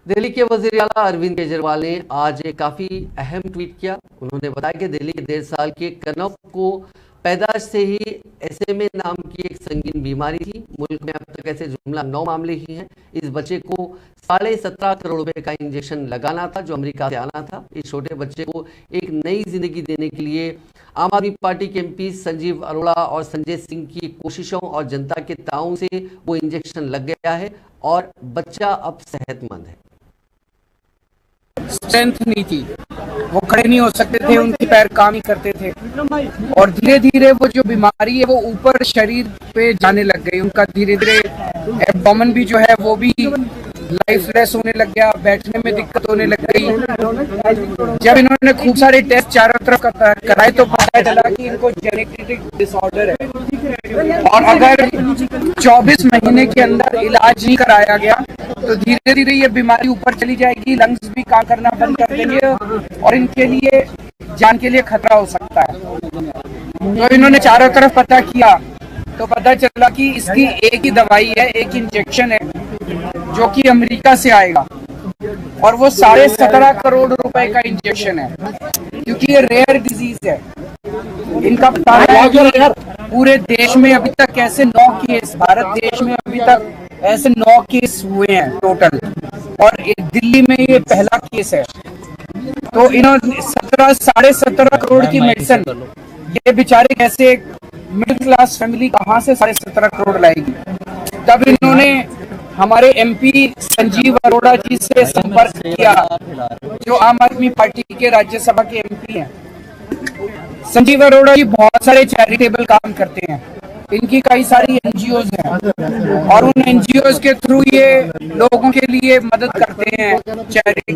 दिल्ली के वजीर आला अरविंद केजरीवाल ने आज एक काफी अहम ट्वीट किया। उन्होंने बताया कि दिल्ली के 1.5 साल के कनव को पैदाश से ही एसएमए नाम की एक संगीन बीमारी थी। मुल्क में अब तक ऐसे जुमला 9 मामले ही हैं। इस बच्चे को 17.5 करोड़ रुपए का इंजेक्शन लगाना था जो अमेरिका से आना था। इस छोटे बच्चे को एक नई जिंदगी देने के लिए आम आदमी पार्टी के एमपी संजीव अरोड़ा और संजय सिंह की कोशिशों और जनता के ताउन से वो इंजेक्शन लग गया है और बच्चा अब सेहतमंद है। स्ट्रेंथ नहीं थी, वो खड़े नहीं हो सकते थे, उनके पैर काम नहीं करते थे और धीरे धीरे वो जो बीमारी है वो ऊपर शरीर पे जाने लग गई। उनका धीरे धीरे एब्डोमेन भी जो है वो भी लाइफलेस होने लग गया, बैठने में दिक्कत होने लग गई। जब इन्होंने खूब सारे टेस्ट चारों तरफ कराए तो पता चला कि इनको जेनेटिक डिसऑर्डर है और अगर 24 महीने के अंदर इलाज नहीं कराया गया तो धीरे धीरे ये बीमारी ऊपर चली जाएगी, लंग्स भी काम करना बंद कर देंगे और इनके लिए जान के लिए खतरा हो सकता है। तो इन्होंने चारों तरफ पता किया तो पता चला कि इसकी एक ही दवाई है, एक इंजेक्शन है जो कि अमेरिका से आएगा और वो 17.5 करोड़ रुपए का इंजेक्शन है क्योंकि ये रेयर डिजीज है। इनका पता है कि पूरे देश में अभी तक ऐसे 9 केस, भारत देश में अभी तक ऐसे 9 केस हुए हैं टोटल और दिल्ली में ये पहला केस है। तो इन्होंने 17.5 करोड़ की मेडिसिन, ये बेचारे कैसे मिडिल क्लास फैमिली कहाँ से 17.5 करोड़ लाएगी। तब इन्होंने हमारे एमपी संजीव अरोड़ा जी से संपर्क किया जो आम आदमी पार्टी के राज्यसभा के एमपी हैं। संजीव अरोड़ा जी बहुत सारे चैरिटेबल काम करते हैं, इनकी कई सारी एनजीओज हैं और उन एनजीओज के थ्रू ये लोगों के लिए मदद करते हैं, चैरिटी